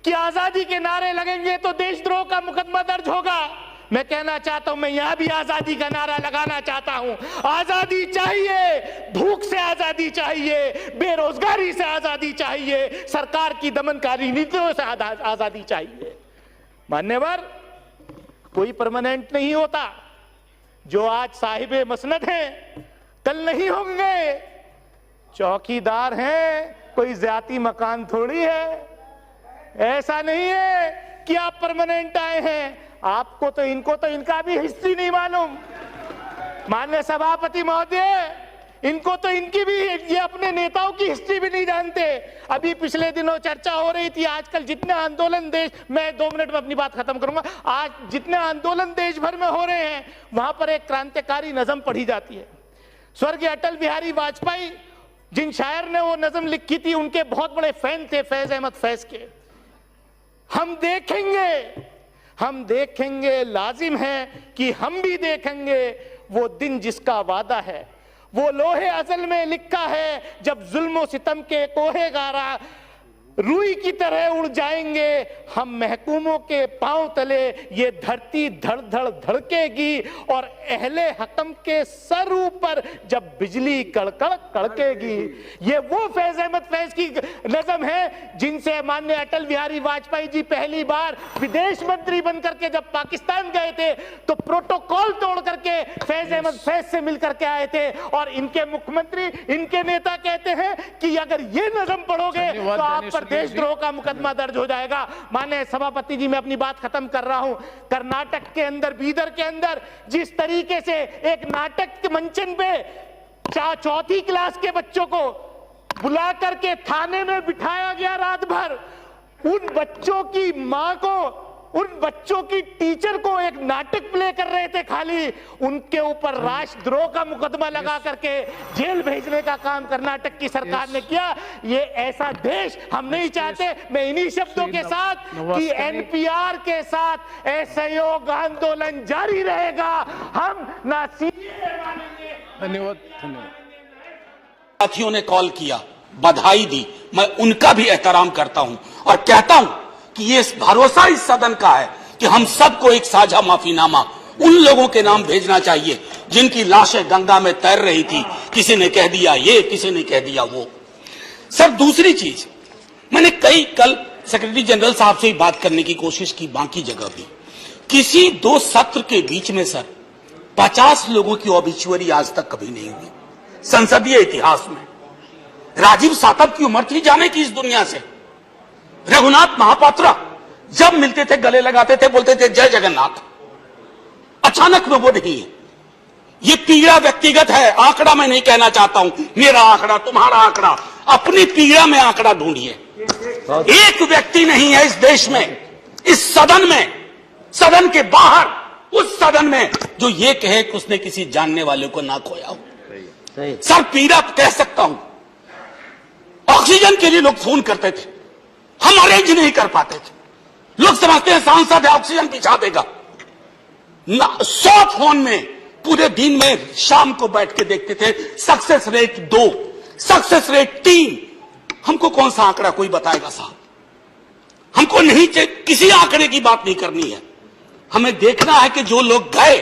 कि आजादी के नारे लगेंगे तो देशद्रोह का मुकदमा दर्ज होगा। मैं कहना चाहता हूं, मैं यहां भी आजादी का नारा लगाना चाहता हूं। आजादी चाहिए, भूख से आजादी चाहिए, बेरोजगारी से आजादी चाहिए, सरकार की दमनकारी नीतियों से आजादी चाहिए। मान्यवर, कोई परमानेंट नहीं होता। जो आज साहिबे मसनद हैं कल नहीं होंगे। चौकीदार हैं, कोई ज्यादा मकान थोड़ी है। ऐसा नहीं है कि आप परमानेंट आए हैं। आपको तो इनका भी हिस्ट्री नहीं मालूम। माननीय सभापति महोदय, इनको तो इनकी भी, ये अपने नेताओं की हिस्ट्री भी नहीं जानते। अभी पिछले दिनों चर्चा हो रही थी, आजकल जितने आंदोलन देश, मैं 2 मिनट में अपनी बात खत्म करूंगा। आज जितने आंदोलन देश भर में हो रहे हैं, वहां पर एक क्रांतिकारी नज़म पढ़ी जाती है। स्वर्गीय अटल बिहारी वाजपेयी, जिन शायर ने वो नज़म लिखी थी, उनके बहुत बड़े फैन थे फैज अहमद फैज के। हम देखेंगे, लाजिम है कि हम भी देखेंगे वो दिन जिसका वादा है। वो लोहे अज़ल में लिखा है, जब जुल्म सितम के कोहे गारा रूई की तरह उड़ जाएंगे हम महकूमों के पांव तले। ये धरती धड़ धड़ धड़केगी और अहले हकम के सर ऊपर जब बिजली कड़कड़ कड़केगी। ये वो फैज अहमद फैज की नज़म है जिनसे माननीय अटल बिहारी वाजपेयी जी पहली बार विदेश मंत्री बनकर के जब पाकिस्तान गए थे, तो प्रोटोकॉल तोड़ करके फैज अहमद फैज से मिलकर के आए थे। और इनके मुख्यमंत्री, इनके नेता कहते हैं कि अगर ये नज़म पढ़ोगे तो आप पर देशद्रोह का मुकदमा दर्ज हो जाएगा। माननीय सभापति जी, मैं अपनी बात खत्म कर रहा हूं। कर्नाटक के अंदर, बीदर के अंदर जिस तरीके से एक नाटक के मंचन पे 4वीं क्लास के बच्चों को बुला करके थाने में बिठाया गया रात भर, उन बच्चों की मां को, उन बच्चों की टीचर को एक नाटक प्ले कर रहे थे खाली, उनके ऊपर राष्ट्रद्रोह का मुकदमा लगा करके जेल भेजने का काम कर्नाटक की सरकार ने किया। ये ऐसा देश हम नहीं चाहते। मैं इन्हीं शब्दों के साथ कि एनपीआर के साथ असहयोग आंदोलन जारी रहेगा। हम ना धन्यवाद। साथियों ने कॉल किया, बधाई दी, मैं उनका भी एहतराम करता हूं और कहता हूं कि ये भरोसा इस सदन का है कि हम सबको एक साझा माफीनामा उन लोगों के नाम भेजना चाहिए जिनकी लाशें गंगा में तैर रही थी। किसी ने कह दिया ये, किसी ने कह दिया वो। सर, दूसरी चीज, मैंने कल सेक्रेटरी जनरल साहब से ही बात करने की कोशिश की, बाकी जगह भी। किसी 2 सत्र के बीच में सर 50 लोगों की ऑबिचुअरी आज तक कभी नहीं हुई संसदीय इतिहास में। राजीव सातव की उम्र थी जाने की इस दुनिया से। रघुनाथ महापात्रा जब मिलते थे गले लगाते थे, बोलते थे जय जगन्नाथ। अचानक में वो नहीं है। ये पीड़ा व्यक्तिगत है, आंकड़ा मैं नहीं कहना चाहता हूं, मेरा आंकड़ा, तुम्हारा आंकड़ा, अपनी पीड़ा में आंकड़ा ढूंढिए। एक व्यक्ति नहीं है इस देश में, इस सदन में, सदन के बाहर, उस सदन में जो ये कहे कि उसने किसी जानने वाले को ना खोया हो। सर, पीड़ा कह सकता हूं। ऑक्सीजन के लिए लोग फोन करते थे, हम अरेंज नहीं कर पाते थे। लोग समझते हैं सांसद है, ऑक्सीजन पिछा देगा। 100 फोन में पूरे दिन में शाम को बैठ के देखते थे, सक्सेस रेट 2, सक्सेस रेट 3। हमको कौन सा आंकड़ा कोई बताएगा साहब? हमको नहीं, किसी आंकड़े की बात नहीं करनी है। हमें देखना है कि जो लोग गए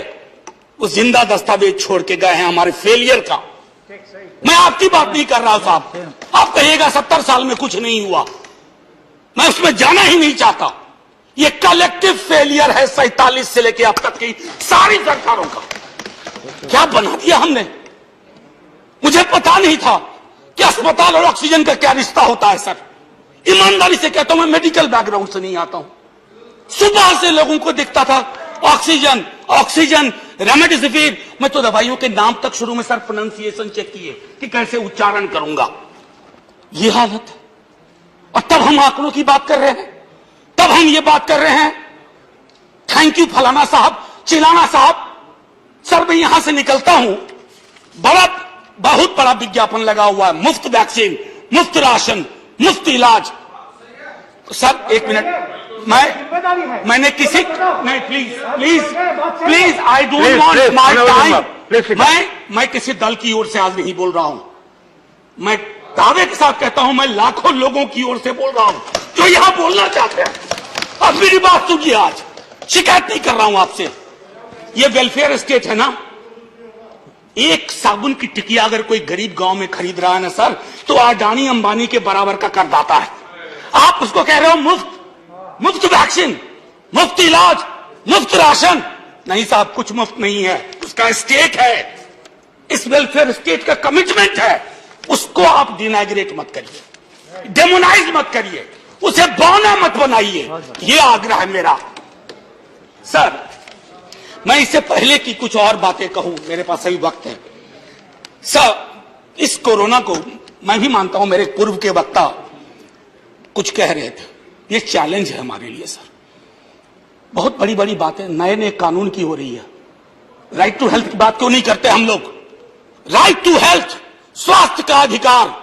वो जिंदा दस्तावेज छोड़ के गए हैं हमारे फेलियर का। मैं आपकी बात नहीं कर रहा हूं साहब। आप कहिएगा 70 साल में कुछ नहीं हुआ, मैं उसमें जाना ही नहीं चाहता। ये कलेक्टिव फेलियर है 47 से लेकर अब तक की सारी सरकारों का। क्या बना दिया हमने? मुझे पता नहीं था कि अस्पताल और ऑक्सीजन का क्या रिश्ता होता है सर। ईमानदारी से कहता हूं, मैं मेडिकल बैकग्राउंड से नहीं आता हूं। सुबह से लोगों को दिखता था ऑक्सीजन ऑक्सीजन, रेमडेसिविर। मैं तो दवाइयों के नाम तक शुरू में सर प्रोनाउंसिएशन चेक किए कि कैसे उच्चारण करूंगा। ये हालत है। और तब हम आंकड़ों की बात कर रहे हैं, तब हम ये बात कर रहे हैं थैंक यू फलाना साहब, चिलाना साहब। सर, मैं यहां से निकलता हूं, बहुत बड़ा विज्ञापन लगा हुआ है, मुफ्त वैक्सीन, मुफ्त राशन, मुफ्त इलाज। सर, एक मिनट, मैंने किसी नहीं, please I don't want my time. मैं किसी दल की ओर से आज नहीं बोल रहा हूं। मैं दावे के साथ कहता हूं, मैं लाखों लोगों की ओर से बोल रहा हूं जो यहां बोलना चाहते हैं। अब मेरी बात सुनिए, आज शिकायत नहीं कर रहा हूं आपसे, ये वेलफेयर स्टेट है ना, एक साबुन की टिकिया अगर कोई गरीब गांव में खरीद रहा है ना सर, तो अडानी अंबानी के बराबर का करदाता है। आप उसको कह रहे हो मुफ्त वैक्सीन, मुफ्त इलाज, मुफ्त राशन। नहीं साहब, कुछ मुफ्त नहीं है, उसका स्टेक है, इस वेलफेयर स्टेट का कमिटमेंट है। उसको आप डिनाग्रेट मत करिए, डेमोनाइज मत करिए, उसे बौना मत बनाइए, ये आग्रह है मेरा। सर, मैं इससे पहले की कुछ और बातें कहूं, मेरे पास अभी वक्त है। सर, इस कोरोना को मैं भी मानता हूं, मेरे पूर्व के वक्ता कुछ कह रहे थे, ये चैलेंज है हमारे लिए सर। बहुत बड़ी बड़ी बातें नए नए कानून की हो रही है। राइट टू हेल्थ की बात क्यों नहीं करते हम लोग? राइट टू हेल्थ, स्वास्थ्य का अधिकार,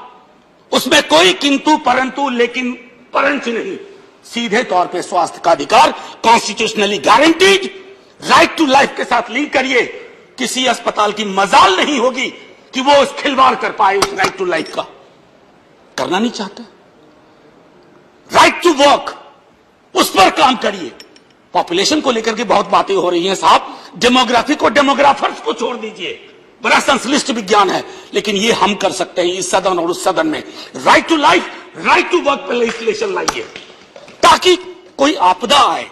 उसमें कोई किंतु परंतु लेकिन परंतु नहीं, सीधे तौर पे स्वास्थ्य का अधिकार constitutionally guaranteed, right to life के साथ लिंक करिए। किसी अस्पताल की मजाल नहीं होगी कि वो उस खिलवाड़ कर पाए उस राइट टू लाइफ का, करना नहीं चाहते। राइट टू वर्क, उस पर काम करिए। पॉपुलेशन को लेकर के बहुत बातें हो रही हैं साहब, डेमोग्राफी को डेमोग्राफर्स को छोड़ दीजिए, बड़ा संश्लिष्ट विज्ञान है, लेकिन ये हम कर सकते हैं इस सदन और उस सदन में। Right to life, right to work पर लेजिस्लेशन लाइए, ताकि कोई आपदा आए।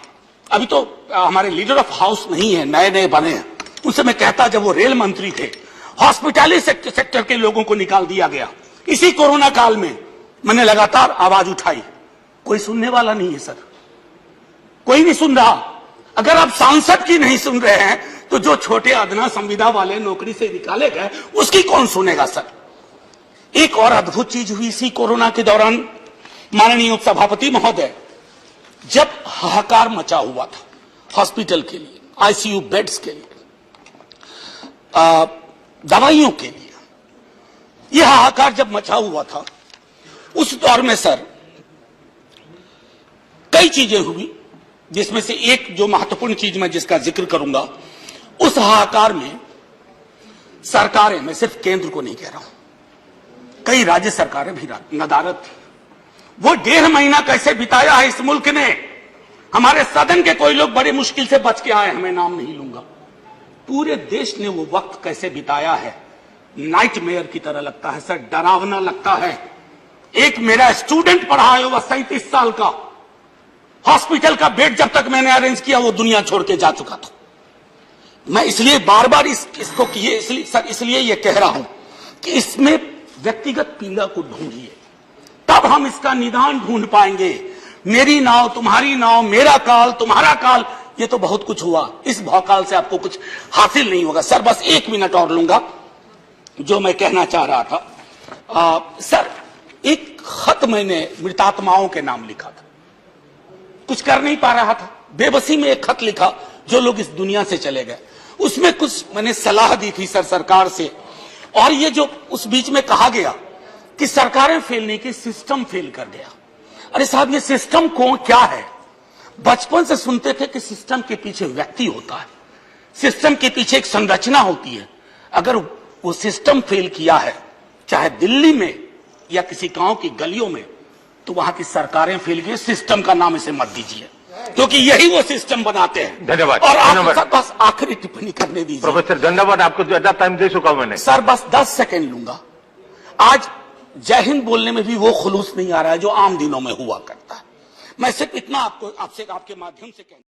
अभी तो हमारे लीडर ऑफ हाउस नहीं है, नए नए बने हैं, उनसे मैं कहता, जब वो रेल मंत्री थे, हॉस्पिटैलिटी सेक्टर के लोगों को निकाल दिया गया। इसी कोरोना काल में मैंने लगातार आवाज उठाई, कोई सुनने वाला नहीं है सर, कोई नहीं सुन रहा। अगर आप सांसद की नहीं सुन रहे हैं, तो जो छोटे अदना संविदा वाले नौकरी से निकाले गए, उसकी कौन सुनेगा सर? एक और अद्भुत चीज हुई इसी कोरोना के दौरान, माननीय उपसभापति महोदय, जब हाहाकार मचा हुआ था हॉस्पिटल के लिए, आईसीयू बेड्स के लिए, दवाइयों के लिए, यह हाहाकार जब मचा हुआ था, उस दौर में सर कई चीजें हुई, जिसमें से एक जो महत्वपूर्ण चीज मैं जिसका जिक्र करूंगा, उस हाहाकार में सरकारें, मैं सिर्फ केंद्र को नहीं कह रहा हूं, कई राज्य सरकारें भी नदारद थी। वो 1.5 महीना कैसे बिताया है इस मुल्क ने, हमारे सदन के कोई लोग बड़े मुश्किल से बच के आए हैं, मैं नाम नहीं लूंगा। पूरे देश ने वो वक्त कैसे बिताया है, नाइटमेयर की तरह लगता है सर, डरावना लगता है। एक मेरा स्टूडेंट पढ़ा है, वह 37 साल का, हॉस्पिटल का बेड जब तक मैंने अरेंज किया वो दुनिया छोड़ के जा चुका था। मैं इसलिए बार बार इसको इसलिए ये कह रहा हूं कि इसमें व्यक्तिगत पीड़ा को ढूंढिए, तब हम इसका निदान ढूंढ पाएंगे। मेरी नाव तुम्हारी नाव, मेरा काल तुम्हारा काल, ये तो बहुत कुछ हुआ, इस भौकाल से आपको कुछ हासिल नहीं होगा। सर, बस 1 मिनट और लूंगा, जो मैं कहना चाह रहा था। सर, एक खत मैंने मृतात्माओं के नाम लिखा था, कुछ कर नहीं पा रहा था, बेबसी में एक खत लिखा, जो लोग इस दुनिया से चले गए। उसमें कुछ मैंने सलाह दी थी सर सरकार से, और ये जो उस बीच में कहा गया कि सरकारें फेल नहीं की, सिस्टम फेल कर गया। अरे साहब, ये सिस्टम क्या है? बचपन से सुनते थे कि सिस्टम के पीछे व्यक्ति होता है, सिस्टम के पीछे एक संरचना होती है। अगर वो सिस्टम फेल किया है, चाहे दिल्ली में या किसी गांव की गलियों में, तो वहां की सरकारें फेल गई। सिस्टम का नाम इसे मत दीजिए, क्योंकि यही वो सिस्टम बनाते हैं। धन्यवाद। और आप बस आखिरी टिप्पणी करने दीजिए। प्रोफेसर, धन्यवाद, आपको ज्यादा टाइम दे चुका हूं मैंने। सर, बस 10 सेकेंड लूंगा। आज जय हिंद बोलने में भी वो खुलूस नहीं आ रहा है जो आम दिनों में हुआ करता है। मैं सिर्फ इतना आपको आपसे आपके माध्यम से कहना